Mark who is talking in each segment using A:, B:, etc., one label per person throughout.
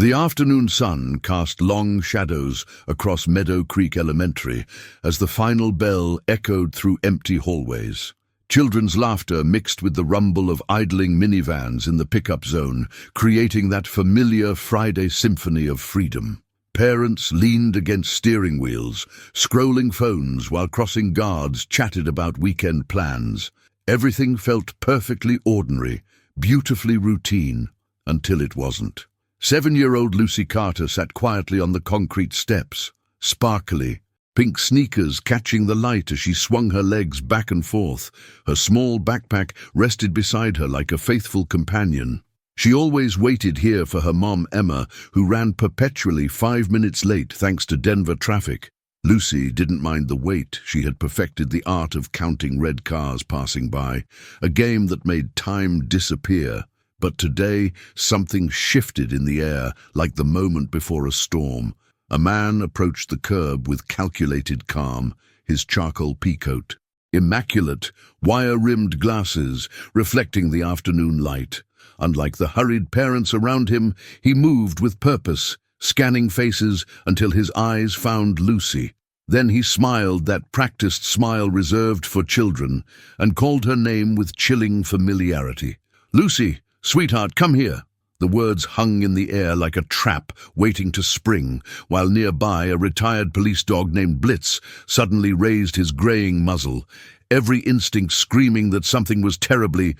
A: The afternoon sun cast long shadows across Meadow Creek Elementary as the final bell echoed through empty hallways. Children's laughter mixed with the rumble of idling minivans in the pickup zone, creating that familiar Friday symphony of freedom. Parents leaned against steering wheels, scrolling phones while crossing guards chatted about weekend plans. Everything felt perfectly ordinary, beautifully routine, until it wasn't. 7-year-old Lucy Carter sat quietly on the concrete steps, sparkly, pink sneakers catching the light as she swung her legs back and forth. Her small backpack rested beside her like a faithful companion. She always waited here for her mom, Emma, who ran perpetually 5 minutes late thanks to Denver traffic. Lucy didn't mind the wait. She had perfected the art of counting red cars passing by, a game that made time disappear. But today, something shifted in the air, like the moment before a storm. A man approached the curb with calculated calm, his charcoal peacoat. Immaculate, wire-rimmed glasses, reflecting the afternoon light. Unlike the hurried parents around him, he moved with purpose, scanning faces until his eyes found Lucy. Then he smiled, that practiced smile reserved for children, and called her name with chilling familiarity. "Lucy! Sweetheart, come here." The words hung in the air like a trap waiting to spring, while nearby a retired police dog named Blitz suddenly raised his graying muzzle, every instinct screaming that something was terribly,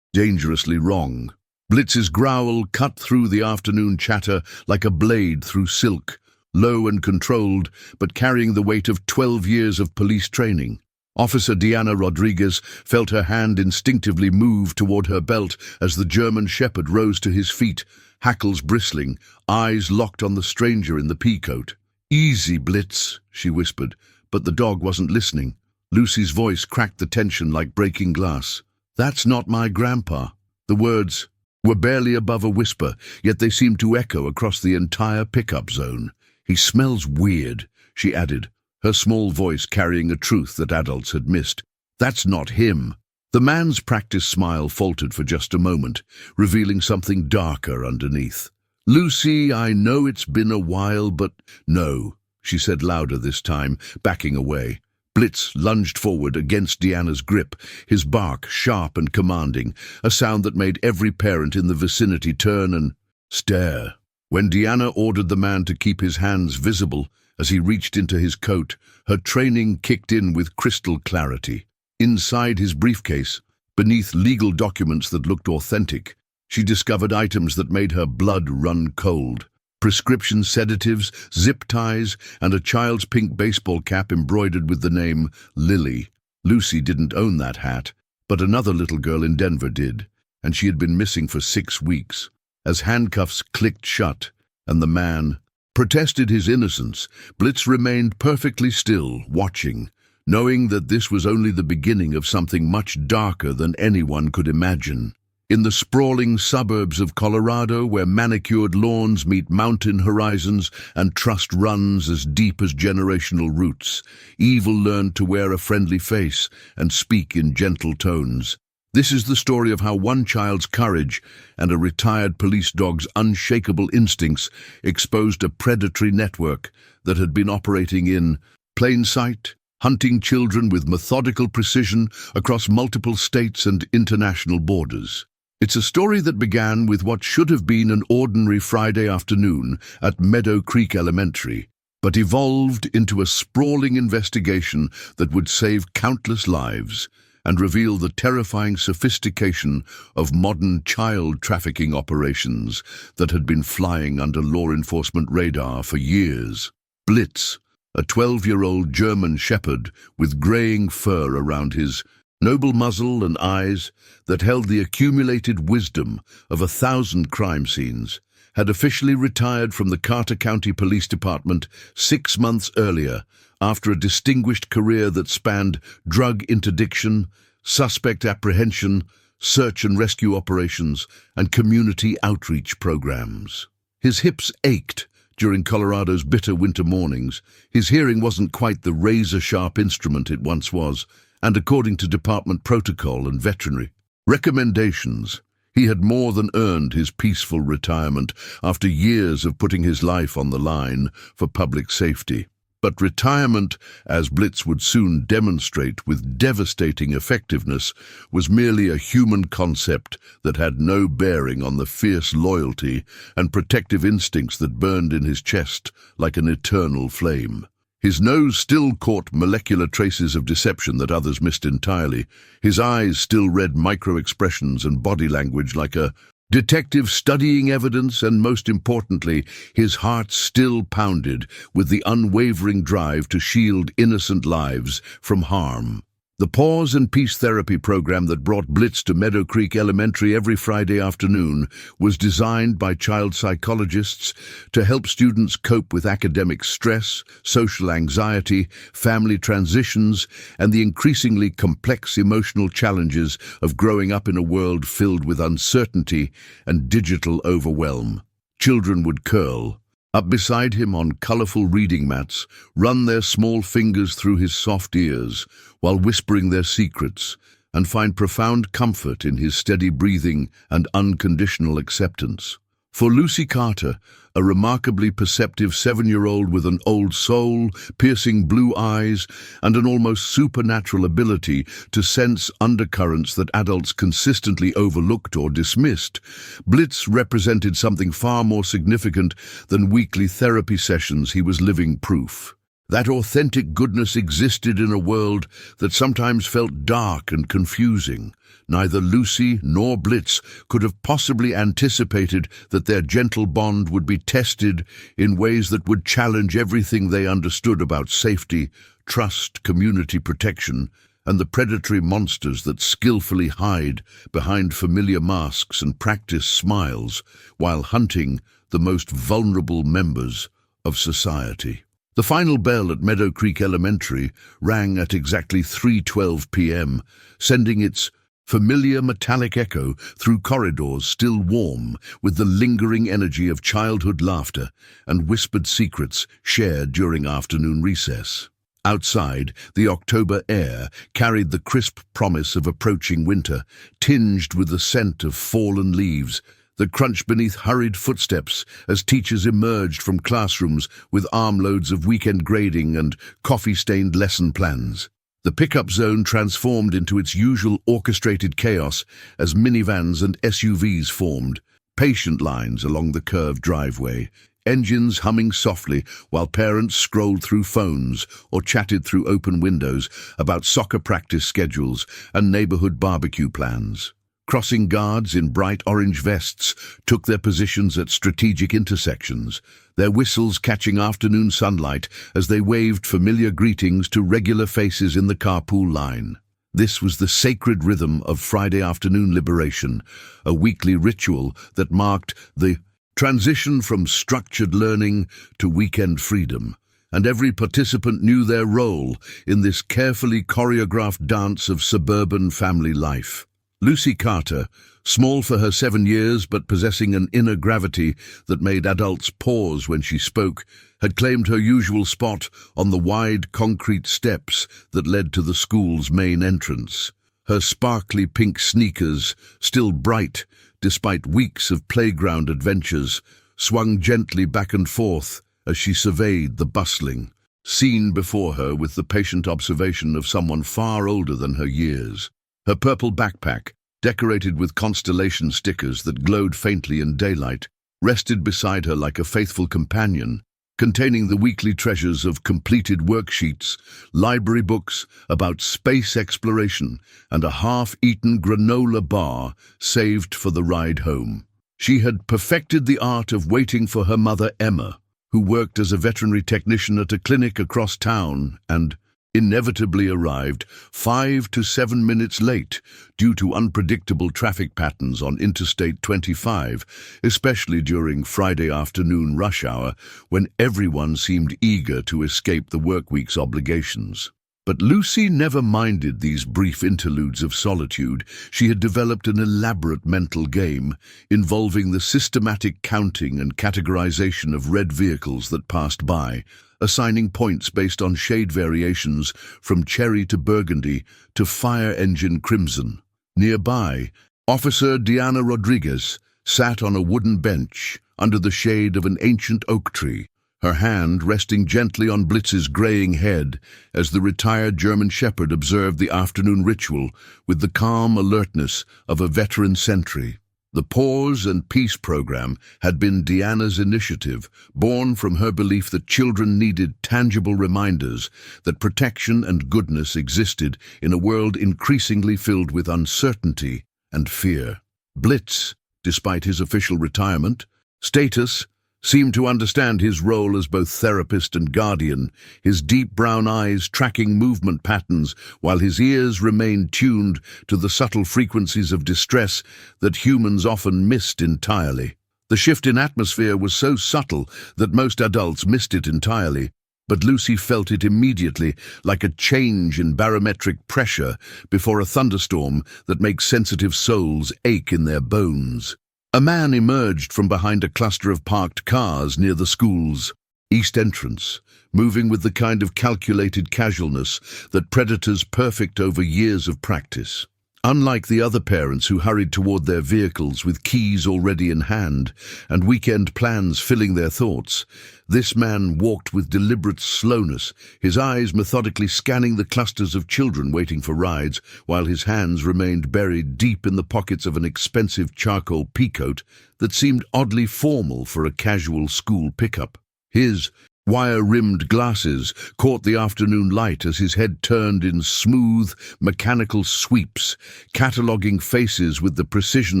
A: dangerously wrong. Blitz's growl cut through the afternoon chatter like a blade through silk, low and controlled, but carrying the weight of 12 years of police training. Officer Deanna Rodriguez felt her hand instinctively move toward her belt as the German shepherd rose to his feet, hackles bristling, eyes locked on the stranger in the peacoat. "Easy, Blitz," she whispered, but the dog wasn't listening. Lucy's voice cracked the tension like breaking glass. "That's not my grandpa." The words were barely above a whisper, yet they seemed to echo across the entire pickup zone. "He smells weird," she added, her small voice carrying a truth that adults had missed. "That's not him." The man's practiced smile faltered for just a moment, revealing something darker underneath. "Lucy, I know it's been a while, but no," she said louder this time, backing away. Blitz lunged forward against Deanna's grip, his bark sharp and commanding, a sound that made every parent in the vicinity turn and stare. When Deanna ordered the man to keep his hands visible as he reached into his coat, her training kicked in with crystal clarity. Inside his briefcase, beneath legal documents that looked authentic, she discovered items that made her blood run cold. Prescription sedatives, zip ties, and a child's pink baseball cap embroidered with the name Lily. Lucy didn't own that hat, but another little girl in Denver did, and she had been missing for 6 weeks. As handcuffs clicked shut, and the man protested his innocence, Blitz remained perfectly still, watching, knowing that this was only the beginning of something much darker than anyone could imagine. In the sprawling suburbs of Colorado, where manicured lawns meet mountain horizons and trust runs as deep as generational roots, evil learned to wear a friendly face and speak in gentle tones. This is the story of how one child's courage and a retired police dog's unshakable instincts exposed a predatory network that had been operating in plain sight, hunting children with methodical precision across multiple states and international borders. It's a story that began with what should have been an ordinary Friday afternoon at Meadow Creek Elementary, but evolved into a sprawling investigation that would save countless lives and reveal the terrifying sophistication of modern child trafficking operations that had been flying under law enforcement radar for years. Blitz, a 12-year-old German shepherd with graying fur around his noble muzzle and eyes that held the accumulated wisdom of 1,000 crime scenes, had officially retired from the Carter County Police Department 6 months earlier, after a distinguished career that spanned drug interdiction, suspect apprehension, search and rescue operations, and community outreach programs. His hips ached during Colorado's bitter winter mornings. His hearing wasn't quite the razor-sharp instrument it once was, and according to department protocol and veterinary recommendations, He had more than earned his peaceful retirement after years of putting his life on the line for public safety. But retirement, as Blitz would soon demonstrate with devastating effectiveness, was merely a human concept that had no bearing on the fierce loyalty and protective instincts that burned in his chest like an eternal flame. His nose still caught molecular traces of deception that others missed entirely. His eyes still read micro-expressions and body language like a detective studying evidence, and most importantly, his heart still pounded with the unwavering drive to shield innocent lives from harm. The Pause and Peace therapy program that brought Blitz to Meadow Creek Elementary every Friday afternoon was designed by child psychologists to help students cope with academic stress, social anxiety, family transitions, and the increasingly complex emotional challenges of growing up in a world filled with uncertainty and digital overwhelm. Children would curl up beside him on colorful reading mats, run their small fingers through his soft ears while whispering their secrets, and find profound comfort in his steady breathing and unconditional acceptance. For Lucy Carter, a remarkably perceptive 7-year-old with an old soul, piercing blue eyes, and an almost supernatural ability to sense undercurrents that adults consistently overlooked or dismissed, Blitz represented something far more significant than weekly therapy sessions. He was living proof. That authentic goodness existed in a world that sometimes felt dark and confusing. Neither Lucy nor Blitz could have possibly anticipated that their gentle bond would be tested in ways that would challenge everything they understood about safety, trust, community protection, and the predatory monsters that skillfully hide behind familiar masks and practice smiles while hunting the most vulnerable members of society. The final bell at Meadow Creek Elementary rang at exactly 3:12 p.m., sending its familiar metallic echo through corridors still warm with the lingering energy of childhood laughter and whispered secrets shared during afternoon recess. Outside, the October air carried the crisp promise of approaching winter, tinged with the scent of fallen leaves that crunched beneath hurried footsteps as teachers emerged from classrooms with armloads of weekend grading and coffee-stained lesson plans. The pickup zone transformed into its usual orchestrated chaos as minivans and SUVs formed, patient lines along the curved driveway, engines humming softly while parents scrolled through phones or chatted through open windows about soccer practice schedules and neighborhood barbecue plans. Crossing guards in bright orange vests took their positions at strategic intersections, their whistles catching afternoon sunlight as they waved familiar greetings to regular faces in the carpool line. This was the sacred rhythm of Friday afternoon liberation, a weekly ritual that marked the transition from structured learning to weekend freedom, and every participant knew their role in this carefully choreographed dance of suburban family life. Lucy Carter, small for her 7 years but possessing an inner gravity that made adults pause when she spoke, had claimed her usual spot on the wide concrete steps that led to the school's main entrance. Her sparkly pink sneakers, still bright despite weeks of playground adventures, swung gently back and forth as she surveyed the bustling scene before her with the patient observation of someone far older than her years. Her purple backpack, decorated with constellation stickers that glowed faintly in daylight, rested beside her like a faithful companion, containing the weekly treasures of completed worksheets, library books about space exploration, and a half-eaten granola bar saved for the ride home. She had perfected the art of waiting for her mother, Emma, who worked as a veterinary technician at a clinic across town and inevitably arrived 5 to 7 minutes late due to unpredictable traffic patterns on Interstate 25, especially during Friday afternoon rush hour when everyone seemed eager to escape the workweek's obligations. But Lucy never minded these brief interludes of solitude. She had developed an elaborate mental game involving the systematic counting and categorization of red vehicles that passed by, assigning points based on shade variations from cherry to burgundy to fire engine crimson. Nearby, Officer Diana Rodriguez sat on a wooden bench under the shade of an ancient oak tree, her hand resting gently on Blitz's graying head as the retired German shepherd observed the afternoon ritual with the calm alertness of a veteran sentry. The Pause and Peace program had been Diana's initiative, born from her belief that children needed tangible reminders that protection and goodness existed in a world increasingly filled with uncertainty and fear. Blitz, despite his official retirement status, seemed to understand his role as both therapist and guardian, his deep brown eyes tracking movement patterns while his ears remained tuned to the subtle frequencies of distress that humans often missed entirely. The shift in atmosphere was so subtle that most adults missed it entirely, but Lucy felt it immediately, like a change in barometric pressure before a thunderstorm that makes sensitive souls ache in their bones. A man emerged from behind a cluster of parked cars near the school's east entrance, moving with the kind of calculated casualness that predators perfect over years of practice. Unlike the other parents who hurried toward their vehicles with keys already in hand and weekend plans filling their thoughts, this man walked with deliberate slowness, his eyes methodically scanning the clusters of children waiting for rides, while his hands remained buried deep in the pockets of an expensive charcoal peacoat that seemed oddly formal for a casual school pickup. His wire-rimmed glasses caught the afternoon light as his head turned in smooth, mechanical sweeps, cataloguing faces with the precision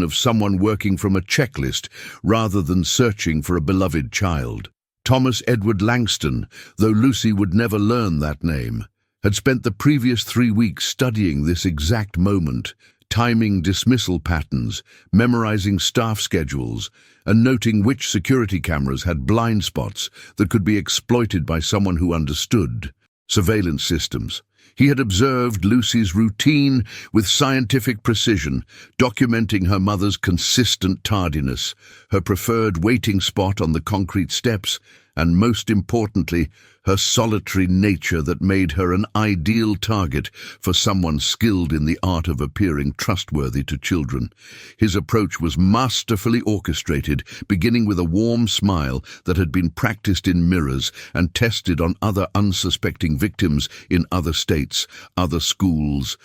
A: of someone working from a checklist rather than searching for a beloved child. Thomas Edward Langston, though Lucy would never learn that name, had spent the previous 3 weeks studying this exact moment, timing dismissal patterns, memorizing staff schedules, and noting which security cameras had blind spots that could be exploited by someone who understood surveillance systems. He had observed Lucy's routine with scientific precision, documenting her mother's consistent tardiness, her preferred waiting spot on the concrete steps, and most importantly, her solitary nature that made her an ideal target for someone skilled in the art of appearing trustworthy to children. His approach was masterfully orchestrated, beginning with a warm smile that had been practiced in mirrors and tested on other unsuspecting victims in other states, other schools,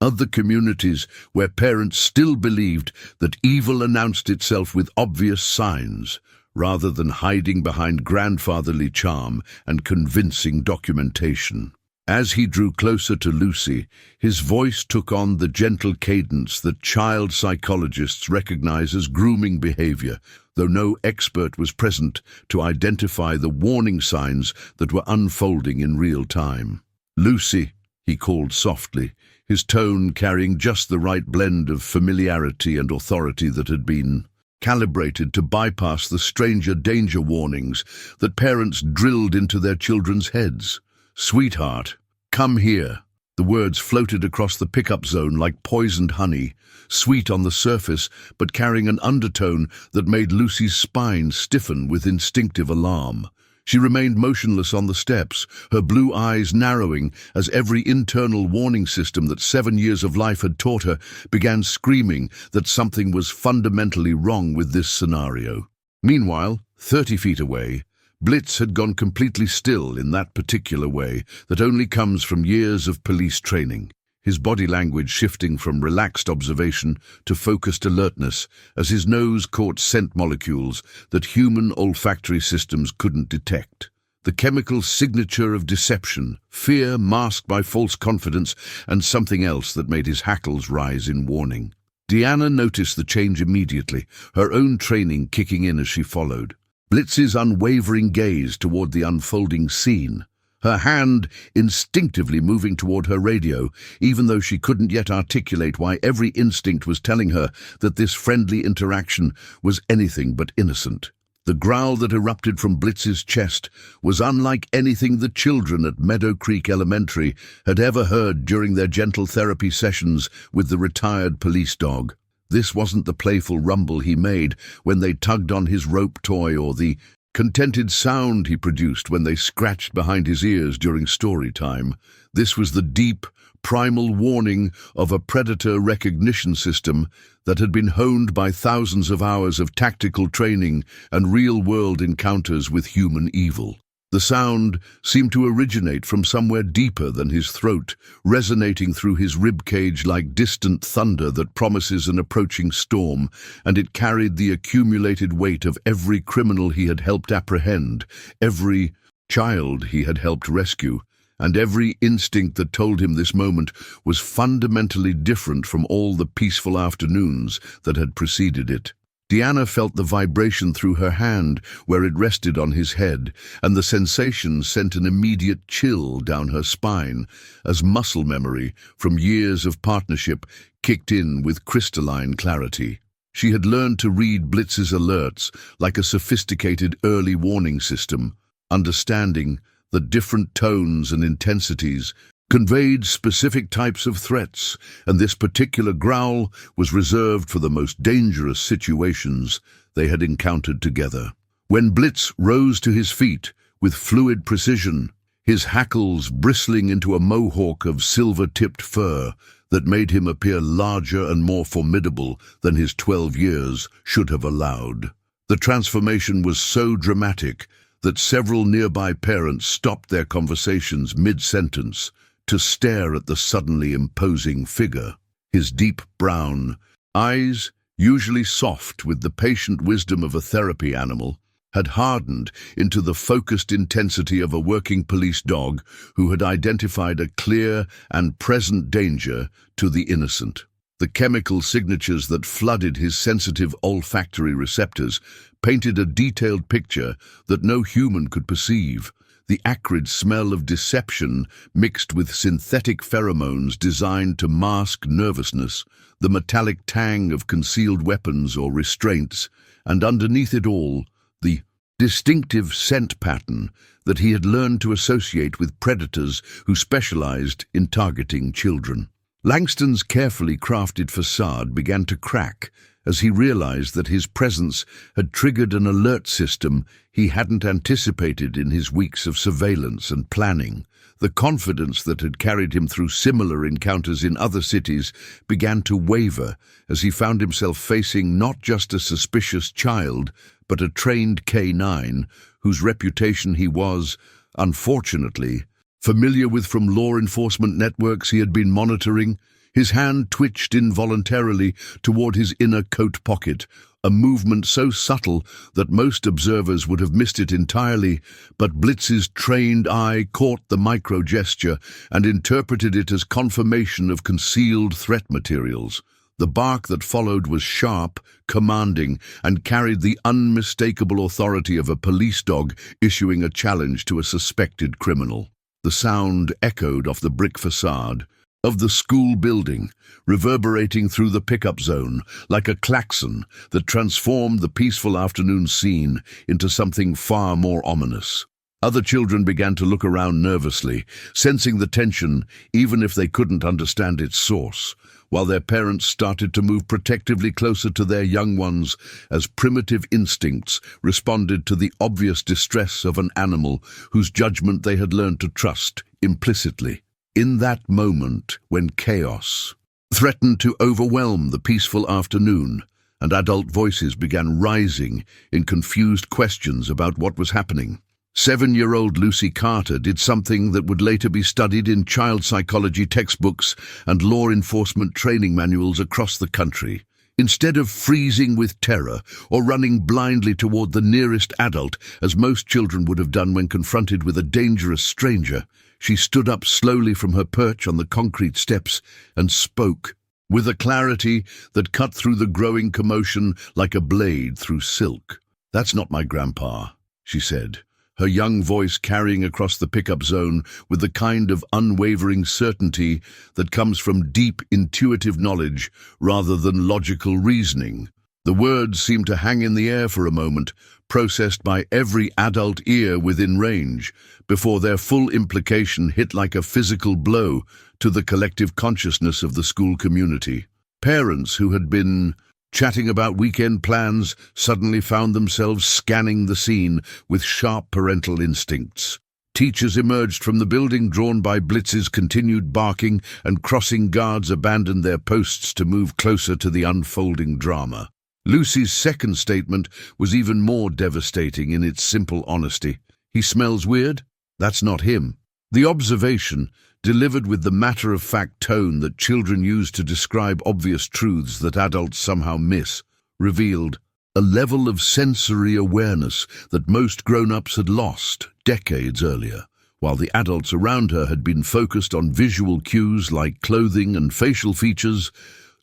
A: other communities where parents still believed that evil announced itself with obvious signs, rather than hiding behind grandfatherly charm and convincing documentation. As he drew closer to Lucy, his voice took on the gentle cadence that child psychologists recognize as grooming behavior, though no expert was present to identify the warning signs that were unfolding in real time. "Lucy," he called softly, his tone carrying just the right blend of familiarity and authority that had been calibrated to bypass the stranger danger warnings that parents drilled into their children's heads. "Sweetheart, come here." The words floated across the pickup zone like poisoned honey, sweet on the surface but carrying an undertone that made Lucy's spine stiffen with instinctive alarm. She remained motionless on the steps, her blue eyes narrowing as every internal warning system that 7 years of life had taught her began screaming that something was fundamentally wrong with this scenario. Meanwhile, 30 feet away, Blitz had gone completely still in that particular way that only comes from years of police training, his body language shifting from relaxed observation to focused alertness as his nose caught scent molecules that human olfactory systems couldn't detect. The chemical signature of deception, fear masked by false confidence, and something else that made his hackles rise in warning. Diana noticed the change immediately, her own training kicking in as she followed. Blitz's unwavering gaze toward the unfolding scene, her hand instinctively moving toward her radio, even though she couldn't yet articulate why every instinct was telling her that this friendly interaction was anything but innocent. The growl that erupted from Blitz's chest was unlike anything the children at Meadow Creek Elementary had ever heard during their gentle therapy sessions with the retired police dog. This wasn't the playful rumble he made when they tugged on his rope toy or the contented sound he produced when they scratched behind his ears during story time. This was the deep, primal warning of a predator recognition system that had been honed by thousands of hours of tactical training and real-world encounters with human evil. The sound seemed to originate from somewhere deeper than his throat, resonating through his ribcage like distant thunder that promises an approaching storm, and it carried the accumulated weight of every criminal he had helped apprehend, every child he had helped rescue, and every instinct that told him this moment was fundamentally different from all the peaceful afternoons that had preceded it. Deanna felt the vibration through her hand where it rested on his head, and the sensation sent an immediate chill down her spine as muscle memory from years of partnership kicked in with crystalline clarity. She had learned to read Blitz's alerts like a sophisticated early warning system, understanding that different tones and intensities conveyed specific types of threats, and this particular growl was reserved for the most dangerous situations they had encountered together. When Blitz rose to his feet with fluid precision, his hackles bristling into a mohawk of silver-tipped fur that made him appear larger and more formidable than his 12 years should have allowed. The transformation was so dramatic that several nearby parents stopped their conversations mid-sentence to stare at the suddenly imposing figure. His deep brown eyes, usually soft with the patient wisdom of a therapy animal, had hardened into the focused intensity of a working police dog who had identified a clear and present danger to the innocent. The chemical signatures that flooded his sensitive olfactory receptors painted a detailed picture that no human could perceive. The acrid smell of deception mixed with synthetic pheromones designed to mask nervousness, the metallic tang of concealed weapons or restraints, and underneath it all, the distinctive scent pattern that he had learned to associate with predators who specialized in targeting children. Langston's carefully crafted facade began to crack as he realized that his presence had triggered an alert system he hadn't anticipated in his weeks of surveillance and planning. The confidence that had carried him through similar encounters in other cities began to waver as he found himself facing not just a suspicious child, but a trained K-9 whose reputation he was, unfortunately, familiar with from law enforcement networks he had been monitoring. His hand twitched involuntarily toward his inner coat pocket, a movement so subtle that most observers would have missed it entirely, but Blitz's trained eye caught the micro-gesture and interpreted it as confirmation of concealed threat materials. The bark that followed was sharp, commanding, and carried the unmistakable authority of a police dog issuing a challenge to a suspected criminal. The sound echoed off the brick facade of the school building, reverberating through the pickup zone like a klaxon that transformed the peaceful afternoon scene into something far more ominous. Other children began to look around nervously, sensing the tension even if they couldn't understand its source, while their parents started to move protectively closer to their young ones as primitive instincts responded to the obvious distress of an animal whose judgment they had learned to trust implicitly. In that moment, when chaos threatened to overwhelm the peaceful afternoon, and adult voices began rising in confused questions about what was happening, 7-year-old Lucy Carter did something that would later be studied in child psychology textbooks and law enforcement training manuals across the country. Instead of freezing with terror or running blindly toward the nearest adult, as most children would have done when confronted with a dangerous stranger, she stood up slowly from her perch on the concrete steps and spoke, with a clarity that cut through the growing commotion like a blade through silk. "That's not my grandpa," she said, her young voice carrying across the pickup zone with the kind of unwavering certainty that comes from deep intuitive knowledge rather than logical reasoning. The words seemed to hang in the air for a moment, processed by every adult ear within range, before their full implication hit like a physical blow to the collective consciousness of the school community. Parents who had been chatting about weekend plans suddenly found themselves scanning the scene with sharp parental instincts. Teachers emerged from the building, drawn by Blitz's continued barking, and crossing guards abandoned their posts to move closer to the unfolding drama. Lucy's second statement was even more devastating in its simple honesty. "He smells weird? That's not him." The observation, delivered with the matter-of-fact tone that children use to describe obvious truths that adults somehow miss, revealed a level of sensory awareness that most grown-ups had lost decades earlier. While the adults around her had been focused on visual cues like clothing and facial features,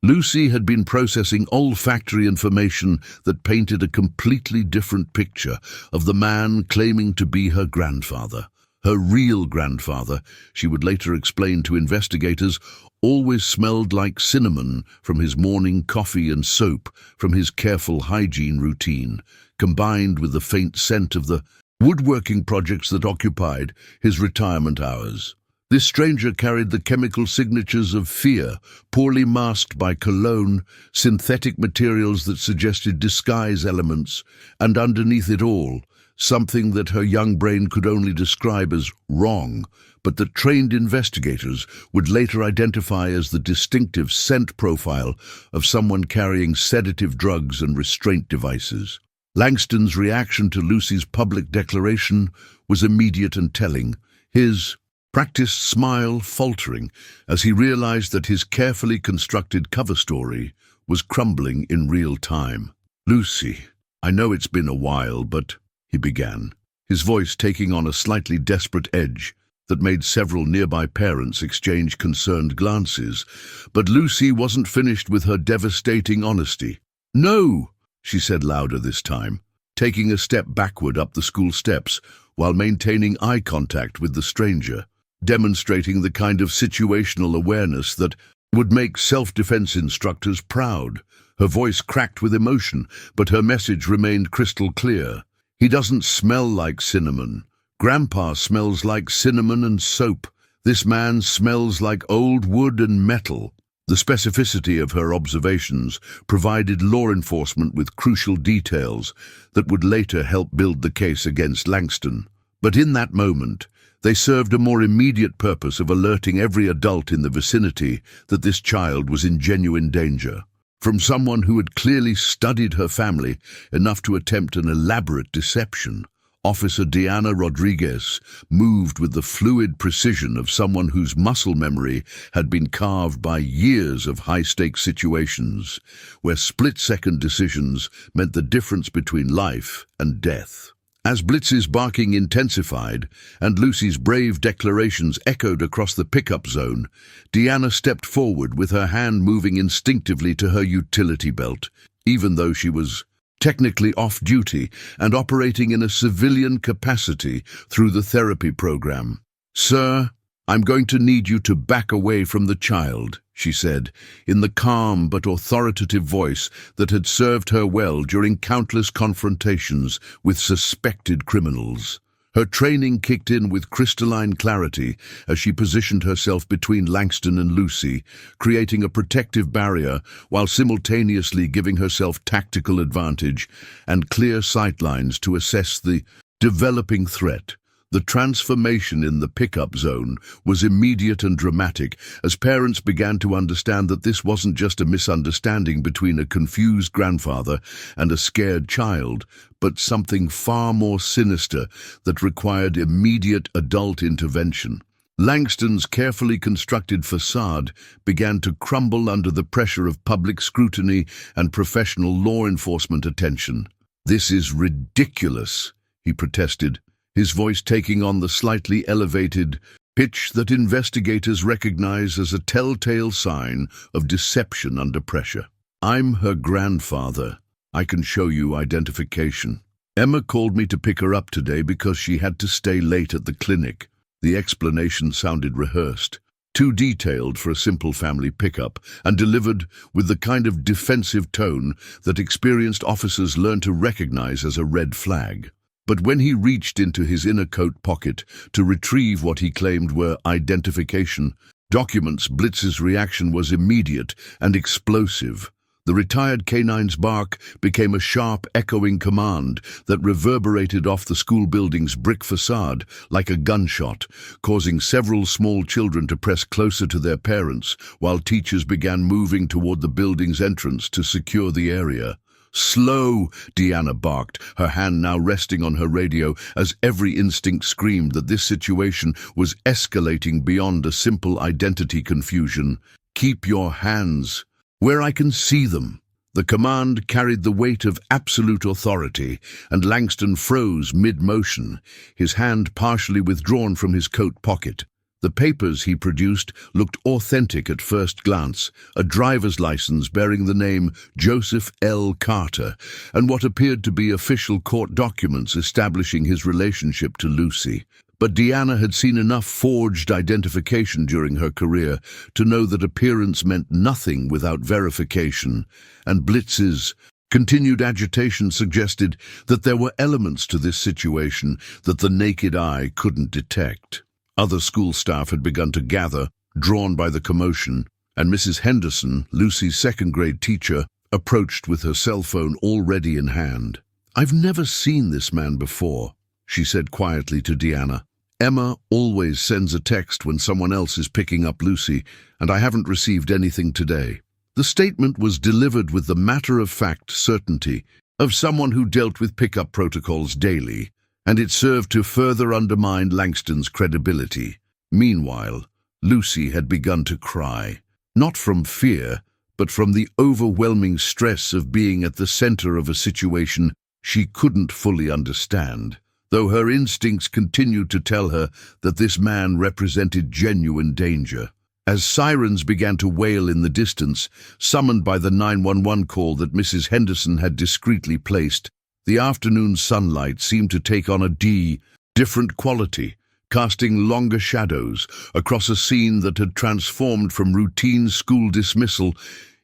A: Lucy had been processing olfactory information that painted a completely different picture of the man claiming to be her grandfather. Her real grandfather, she would later explain to investigators, always smelled like cinnamon from his morning coffee and soap from his careful hygiene routine, combined with the faint scent of the woodworking projects that occupied his retirement hours. This stranger carried the chemical signatures of fear, poorly masked by cologne, synthetic materials that suggested disguise elements, and underneath it all, something that her young brain could only describe as wrong, but that trained investigators would later identify as the distinctive scent profile of someone carrying sedative drugs and restraint devices. Langston's reaction to Lucy's public declaration was immediate and telling, his practiced smile faltering as he realized that his carefully constructed cover story was crumbling in real time. "Lucy, I know it's been a while, but," he began, his voice taking on a slightly desperate edge that made several nearby parents exchange concerned glances. But Lucy wasn't finished with her devastating honesty. "No," she said louder this time, taking a step backward up the school steps while maintaining eye contact with the stranger, demonstrating the kind of situational awareness that would make self-defense instructors proud. Her voice cracked with emotion, but her message remained crystal clear. "He doesn't smell like cinnamon. Grandpa smells like cinnamon and soap. This man smells like old wood and metal." The specificity of her observations provided law enforcement with crucial details that would later help build the case against Langston. But in that moment, they served a more immediate purpose of alerting every adult in the vicinity that this child was in genuine danger. From someone who had clearly studied her family enough to attempt an elaborate deception, Officer Diana Rodriguez moved with the fluid precision of someone whose muscle memory had been carved by years of high-stakes situations, where split-second decisions meant the difference between life and death. As Blitz's barking intensified and Lucy's brave declarations echoed across the pickup zone, Deanna stepped forward with her hand moving instinctively to her utility belt, even though she was technically off-duty and operating in a civilian capacity through the therapy program. "Sir, I'm going to need you to back away from the child," she said, in the calm but authoritative voice that had served her well during countless confrontations with suspected criminals. Her training kicked in with crystalline clarity as she positioned herself between Langston and Lucy, creating a protective barrier while simultaneously giving herself tactical advantage and clear sightlines to assess the developing threat. The transformation in the pickup zone was immediate and dramatic as parents began to understand that this wasn't just a misunderstanding between a confused grandfather and a scared child, but something far more sinister that required immediate adult intervention. Langston's carefully constructed facade began to crumble under the pressure of public scrutiny and professional law enforcement attention. "This is ridiculous," he protested, his voice taking on the slightly elevated pitch that investigators recognize as a telltale sign of deception under pressure. "I'm her grandfather. I can show you identification. Emma called me to pick her up today because she had to stay late at the clinic." The explanation sounded rehearsed, too detailed for a simple family pickup, and delivered with the kind of defensive tone that experienced officers learn to recognize as a red flag. But when he reached into his inner coat pocket to retrieve what he claimed were identification documents, Blitz's reaction was immediate and explosive. The retired canine's bark became a sharp, echoing command that reverberated off the school building's brick facade like a gunshot, causing several small children to press closer to their parents while teachers began moving toward the building's entrance to secure the area. "Slow!" Deanna barked, her hand now resting on her radio as every instinct screamed that this situation was escalating beyond a simple identity confusion. "Keep your hands where I can see them." The command carried the weight of absolute authority, and Langston froze mid-motion, his hand partially withdrawn from his coat pocket. The papers he produced looked authentic at first glance, a driver's license bearing the name Joseph L. Carter, and what appeared to be official court documents establishing his relationship to Lucy. But Deanna had seen enough forged identification during her career to know that appearance meant nothing without verification, and Blitz's continued agitation suggested that there were elements to this situation that the naked eye couldn't detect. Other school staff had begun to gather, drawn by the commotion, and Mrs. Henderson, Lucy's second-grade teacher, approached with her cell phone already in hand. "I've never seen this man before," she said quietly to Deanna. "Emma always sends a text when someone else is picking up Lucy, and I haven't received anything today." The statement was delivered with the matter-of-fact certainty of someone who dealt with pickup protocols daily, and it served to further undermine Langston's credibility. Meanwhile, Lucy had begun to cry, not from fear, but from the overwhelming stress of being at the center of a situation she couldn't fully understand, though her instincts continued to tell her that this man represented genuine danger. As sirens began to wail in the distance, summoned by the 911 call that Mrs. Henderson had discreetly placed, the afternoon sunlight seemed to take on a different quality, casting longer shadows across a scene that had transformed from routine school dismissal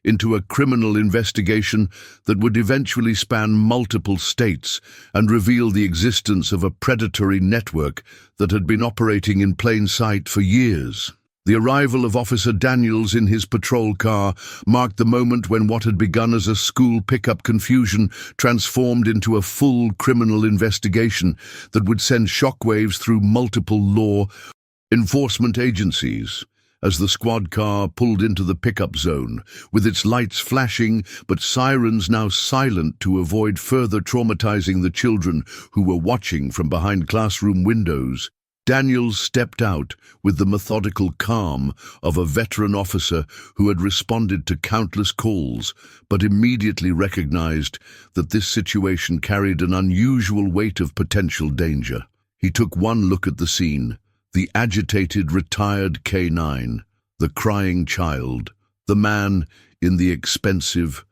A: into a criminal investigation that would eventually span multiple states and reveal the existence of a predatory network that had been operating in plain sight for years. The arrival of Officer Daniels in his patrol car marked the moment when what had begun as a school pickup confusion transformed into a full criminal investigation that would send shockwaves through multiple law enforcement agencies. As the squad car pulled into the pickup zone, with its lights flashing but sirens now silent to avoid further traumatizing the children who were watching from behind classroom windows, Daniels stepped out with the methodical calm of a veteran officer who had responded to countless calls, but immediately recognized that this situation carried an unusual weight of potential danger. He took one look at the scene, the agitated retired K9, the crying child, the man in the expensive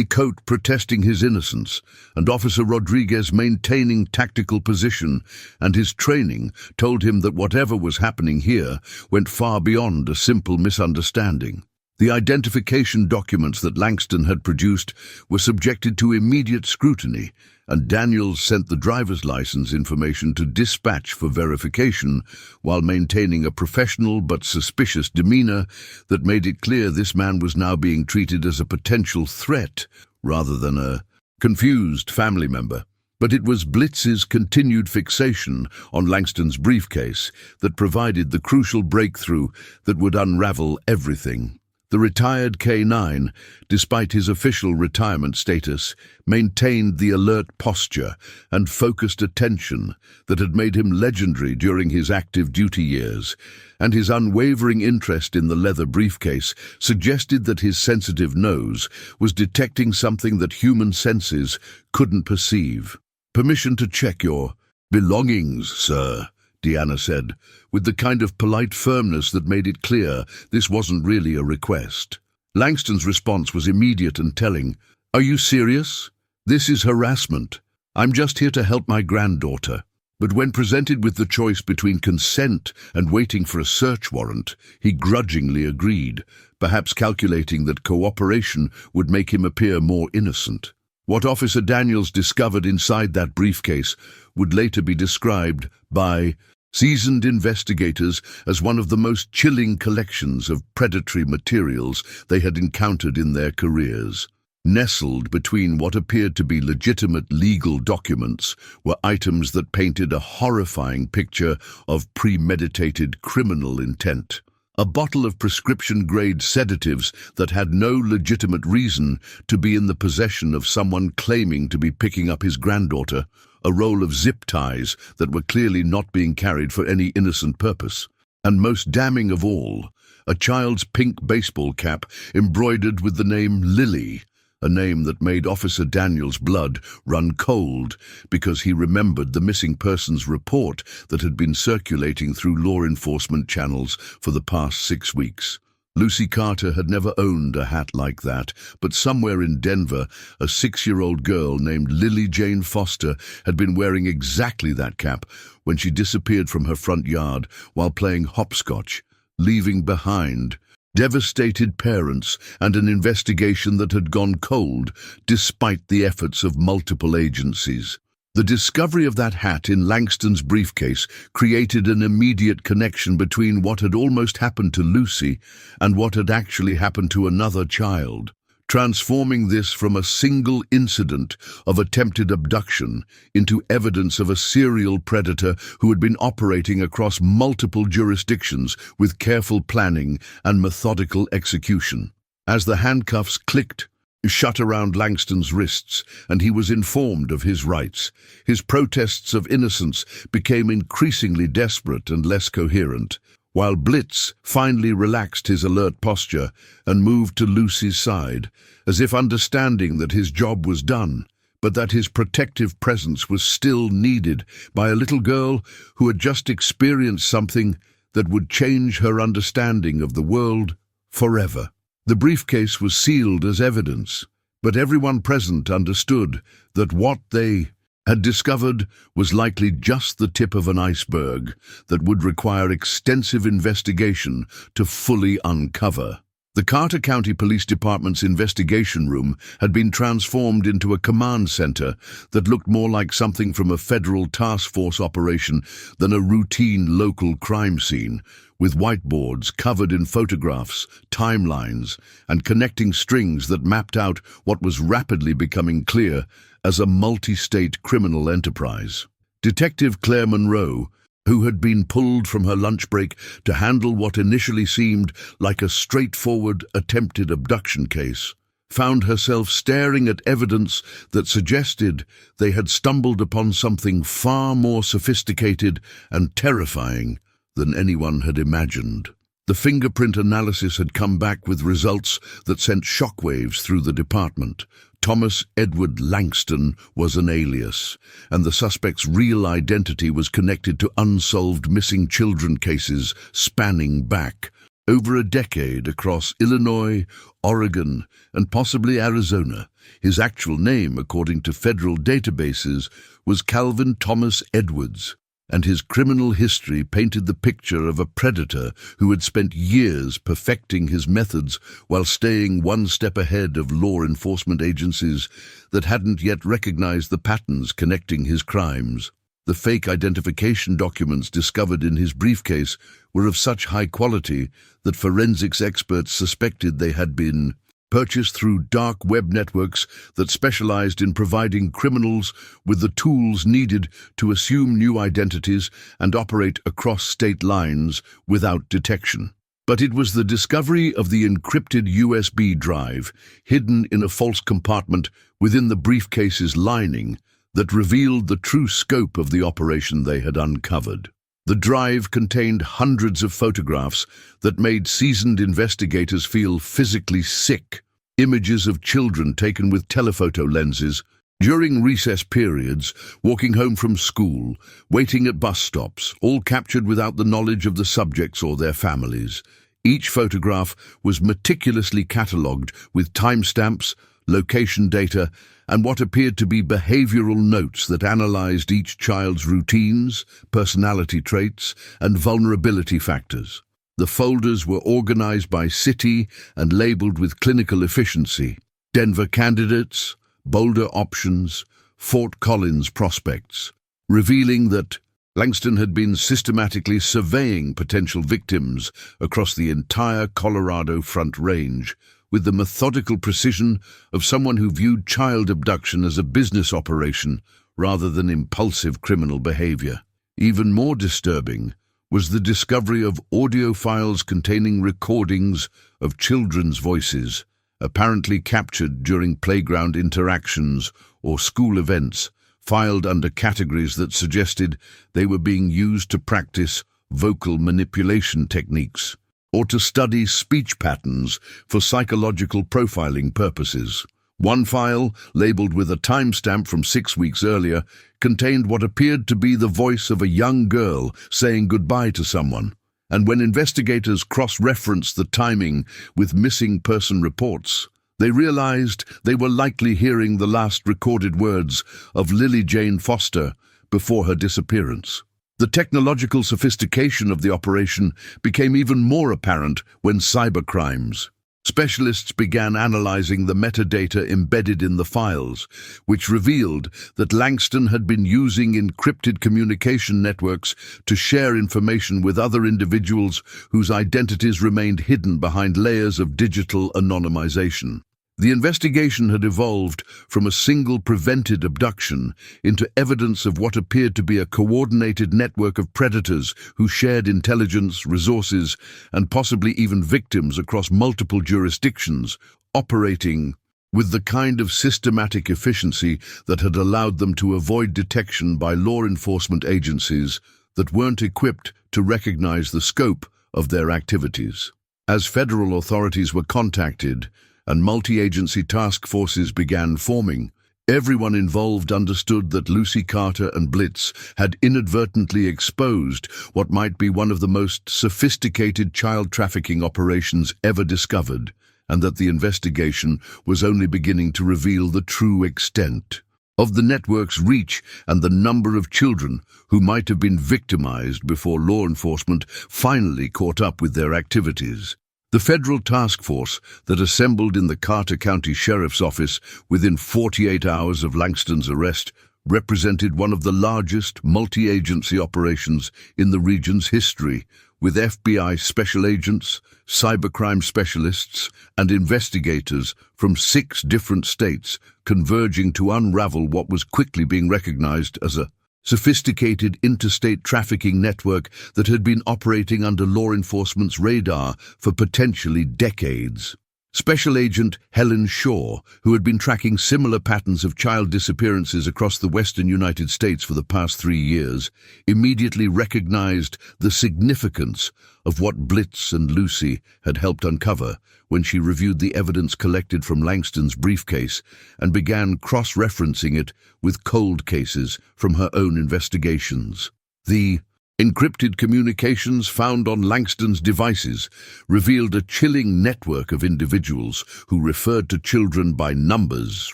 A: coat protesting his innocence, and Officer Rodriguez maintaining tactical position, and his training told him that whatever was happening here went far beyond a simple misunderstanding. The identification documents that Langston had produced were subjected to immediate scrutiny, and Daniels sent the driver's license information to dispatch for verification while maintaining a professional but suspicious demeanor that made it clear this man was now being treated as a potential threat rather than a confused family member. But it was Blitz's continued fixation on Langston's briefcase that provided the crucial breakthrough that would unravel everything. The retired K9, despite his official retirement status, maintained the alert posture and focused attention that had made him legendary during his active duty years, and his unwavering interest in the leather briefcase suggested that his sensitive nose was detecting something that human senses couldn't perceive. "Permission to check your belongings, sir," Deanna said, with the kind of polite firmness that made it clear this wasn't really a request. Langston's response was immediate and telling. "Are you serious? This is harassment. I'm just here to help my granddaughter." But when presented with the choice between consent and waiting for a search warrant, he grudgingly agreed, perhaps calculating that cooperation would make him appear more innocent. What Officer Daniels discovered inside that briefcase would later be described by seasoned investigators as one of the most chilling collections of predatory materials they had encountered in their careers. Nestled between what appeared to be legitimate legal documents were items that painted a horrifying picture of premeditated criminal intent. A bottle of prescription-grade sedatives that had no legitimate reason to be in the possession of someone claiming to be picking up his granddaughter, a roll of zip ties that were clearly not being carried for any innocent purpose, and most damning of all, a child's pink baseball cap embroidered with the name Lily, a name that made Officer Daniel's blood run cold because he remembered the missing persons report that had been circulating through law enforcement channels for the past 6 weeks. Lucy Carter had never owned a hat like that, but somewhere in Denver, a 6-year-old girl named Lily Jane Foster had been wearing exactly that cap when she disappeared from her front yard while playing hopscotch, leaving behind devastated parents and an investigation that had gone cold despite the efforts of multiple agencies. The discovery of that hat in Langston's briefcase created an immediate connection between what had almost happened to Lucy and what had actually happened to another child, transforming this from a single incident of attempted abduction into evidence of a serial predator who had been operating across multiple jurisdictions with careful planning and methodical execution. As the handcuffs clicked shut around Langston's wrists and he was informed of his rights, his protests of innocence became increasingly desperate and less coherent, while Blitz finally relaxed his alert posture and moved to Lucy's side, as if understanding that his job was done, but that his protective presence was still needed by a little girl who had just experienced something that would change her understanding of the world forever. The briefcase was sealed as evidence, but everyone present understood that what they had discovered was likely just the tip of an iceberg that would require extensive investigation to fully uncover. The Carter County Police Department's investigation room had been transformed into a command center that looked more like something from a federal task force operation than a routine local crime scene, with whiteboards covered in photographs, timelines, and connecting strings that mapped out what was rapidly becoming clear as a multi-state criminal enterprise. Detective Claire Monroe, who had been pulled from her lunch break to handle what initially seemed like a straightforward attempted abduction case, found herself staring at evidence that suggested they had stumbled upon something far more sophisticated and terrifying than anyone had imagined. The fingerprint analysis had come back with results that sent shockwaves through the department. Thomas Edward Langston was an alias, and the suspect's real identity was connected to unsolved missing children cases spanning back over a decade across Illinois, Oregon, and possibly Arizona. His actual name, according to federal databases, was Calvin Thomas Edwards, and his criminal history painted the picture of a predator who had spent years perfecting his methods while staying one step ahead of law enforcement agencies that hadn't yet recognized the patterns connecting his crimes. The fake identification documents discovered in his briefcase were of such high quality that forensics experts suspected they had been purchased through dark web networks that specialized in providing criminals with the tools needed to assume new identities and operate across state lines without detection. But it was the discovery of the encrypted USB drive hidden in a false compartment within the briefcase's lining that revealed the true scope of the operation they had uncovered. The drive contained hundreds of photographs that made seasoned investigators feel physically sick. Images of children taken with telephoto lenses, during recess periods, walking home from school, waiting at bus stops, all captured without the knowledge of the subjects or their families. Each photograph was meticulously catalogued with timestamps, location data, and what appeared to be behavioral notes that analyzed each child's routines, personality traits, and vulnerability factors. The folders were organized by city and labeled with clinical efficiency: Denver candidates, Boulder options, Fort Collins prospects, revealing that Langston had been systematically surveying potential victims across the entire Colorado Front Range with the methodical precision of someone who viewed child abduction as a business operation rather than impulsive criminal behavior. Even more disturbing was the discovery of audio files containing recordings of children's voices, apparently captured during playground interactions or school events, filed under categories that suggested they were being used to practice vocal manipulation techniques or to study speech patterns for psychological profiling purposes. One file, labeled with a timestamp from 6 weeks earlier, contained what appeared to be the voice of a young girl saying goodbye to someone. And when investigators cross-referenced the timing with missing person reports, they realized they were likely hearing the last recorded words of Lily Jane Foster before her disappearance. The technological sophistication of the operation became even more apparent when cybercrimes specialists began analyzing the metadata embedded in the files, which revealed that Langston had been using encrypted communication networks to share information with other individuals whose identities remained hidden behind layers of digital anonymization. The investigation had evolved from a single prevented abduction into evidence of what appeared to be a coordinated network of predators who shared intelligence, resources, and possibly even victims across multiple jurisdictions, operating with the kind of systematic efficiency that had allowed them to avoid detection by law enforcement agencies that weren't equipped to recognize the scope of their activities. As federal authorities were contacted, and multi-agency task forces began forming, everyone involved understood that Lucy Carter and Blitz had inadvertently exposed what might be one of the most sophisticated child trafficking operations ever discovered, and that the investigation was only beginning to reveal the true extent of the network's reach and the number of children who might have been victimized before law enforcement finally caught up with their activities. The federal task force that assembled in the Carter County Sheriff's Office within 48 hours of Langston's arrest represented one of the largest multi-agency operations in the region's history, with FBI special agents, cybercrime specialists, and investigators from 6 different states converging to unravel what was quickly being recognized as a sophisticated interstate trafficking network that had been operating under law enforcement's radar for potentially decades. Special Agent Helen Shaw, who had been tracking similar patterns of child disappearances across the western United States for the past 3 years, immediately recognized the significance of what Blitz and Lucy had helped uncover when she reviewed the evidence collected from Langston's briefcase and began cross-referencing it with cold cases from her own investigations. The encrypted communications found on Langston's devices revealed a chilling network of individuals who referred to children by numbers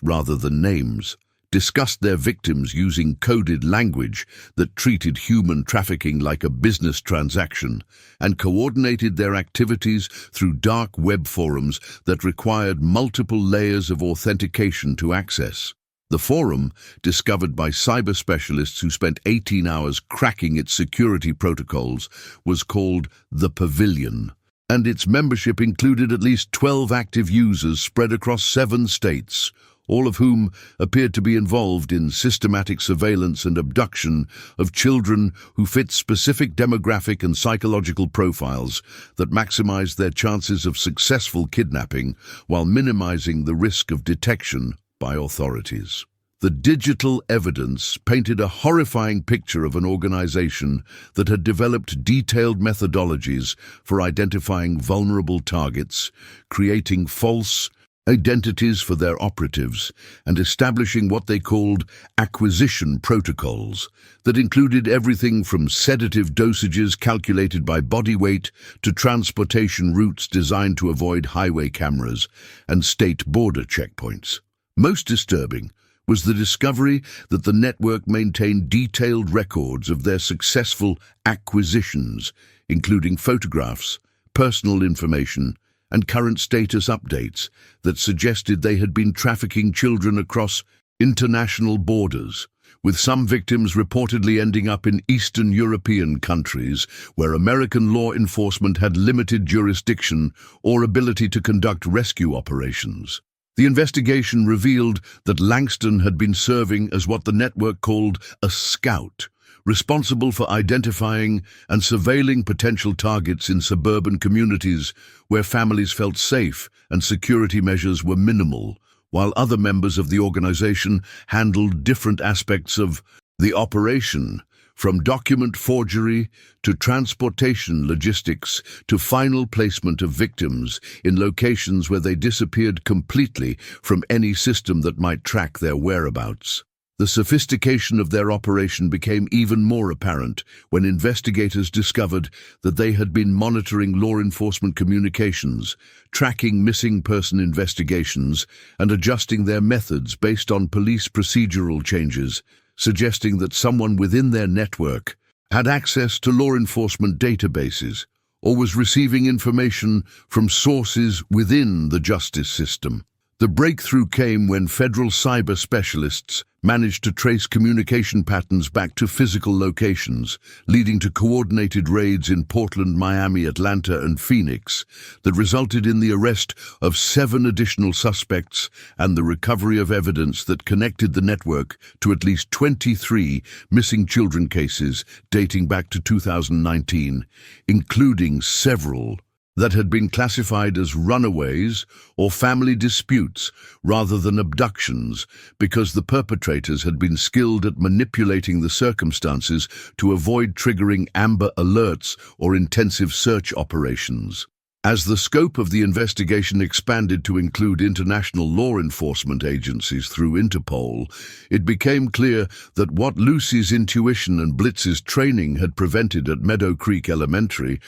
A: rather than names, discussed their victims using coded language that treated human trafficking like a business transaction, and coordinated their activities through dark web forums that required multiple layers of authentication to access. The forum, discovered by cyber specialists who spent 18 hours cracking its security protocols, was called The Pavilion, and its membership included at least 12 active users spread across 7 states, all of whom appeared to be involved in systematic surveillance and abduction of children who fit specific demographic and psychological profiles that maximized their chances of successful kidnapping while minimizing the risk of detection by authorities. The digital evidence painted a horrifying picture of an organization that had developed detailed methodologies for identifying vulnerable targets, creating false identities for their operatives, and establishing what they called acquisition protocols that included everything from sedative dosages calculated by body weight to transportation routes designed to avoid highway cameras and state border checkpoints. Most disturbing was the discovery that the network maintained detailed records of their successful acquisitions, including photographs, personal information, and current status updates that suggested they had been trafficking children across international borders, with some victims reportedly ending up in Eastern European countries where American law enforcement had limited jurisdiction or ability to conduct rescue operations. The investigation revealed that Langston had been serving as what the network called a scout, responsible for identifying and surveilling potential targets in suburban communities where families felt safe and security measures were minimal, while other members of the organization handled different aspects of the operation, from document forgery to transportation logistics to final placement of victims in locations where they disappeared completely from any system that might track their whereabouts. The sophistication of their operation became even more apparent when investigators discovered that they had been monitoring law enforcement communications, tracking missing person investigations, and adjusting their methods based on police procedural changes, suggesting that someone within their network had access to law enforcement databases or was receiving information from sources within the justice system. The breakthrough came when federal cyber specialists managed to trace communication patterns back to physical locations, leading to coordinated raids in Portland, Miami, Atlanta, and Phoenix that resulted in the arrest of 7 additional suspects and the recovery of evidence that connected the network to at least 23 missing children cases dating back to 2019, including several that had been classified as runaways or family disputes rather than abductions because the perpetrators had been skilled at manipulating the circumstances to avoid triggering Amber Alerts or intensive search operations. As the scope of the investigation expanded to include international law enforcement agencies through Interpol, it became clear that what Lucy's intuition and Blitz's training had prevented at Meadow Creek Elementary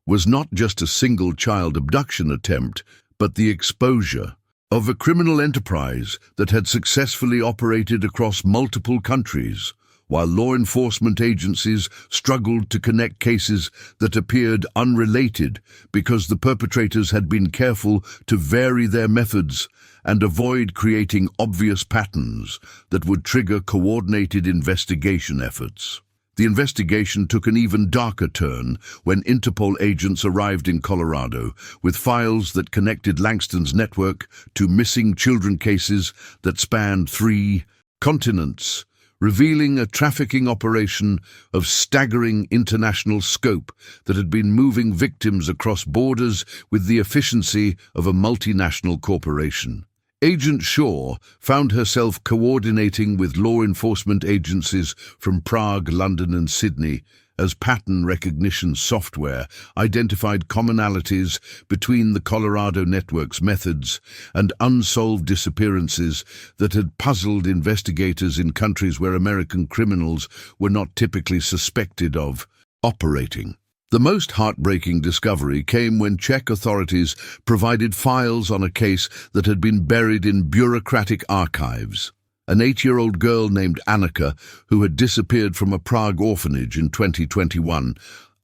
A: was not just a single child abduction attempt, but the exposure of a criminal enterprise that had successfully operated across multiple countries, while law enforcement agencies struggled to connect cases that appeared unrelated because the perpetrators had been careful to vary their methods and avoid creating obvious patterns that would trigger coordinated investigation efforts. The investigation took an even darker turn when Interpol agents arrived in Colorado with files that connected Langston's network to missing children cases that spanned 3 continents, revealing a trafficking operation of staggering international scope that had been moving victims across borders with the efficiency of a multinational corporation. Agent Shaw found herself coordinating with law enforcement agencies from Prague, London, and Sydney as pattern recognition software identified commonalities between the Colorado network's methods and unsolved disappearances that had puzzled investigators in countries where American criminals were not typically suspected of operating. The most heartbreaking discovery came when Czech authorities provided files on a case that had been buried in bureaucratic archives. An 8-year-old girl named Annika, who had disappeared from a Prague orphanage in 2021,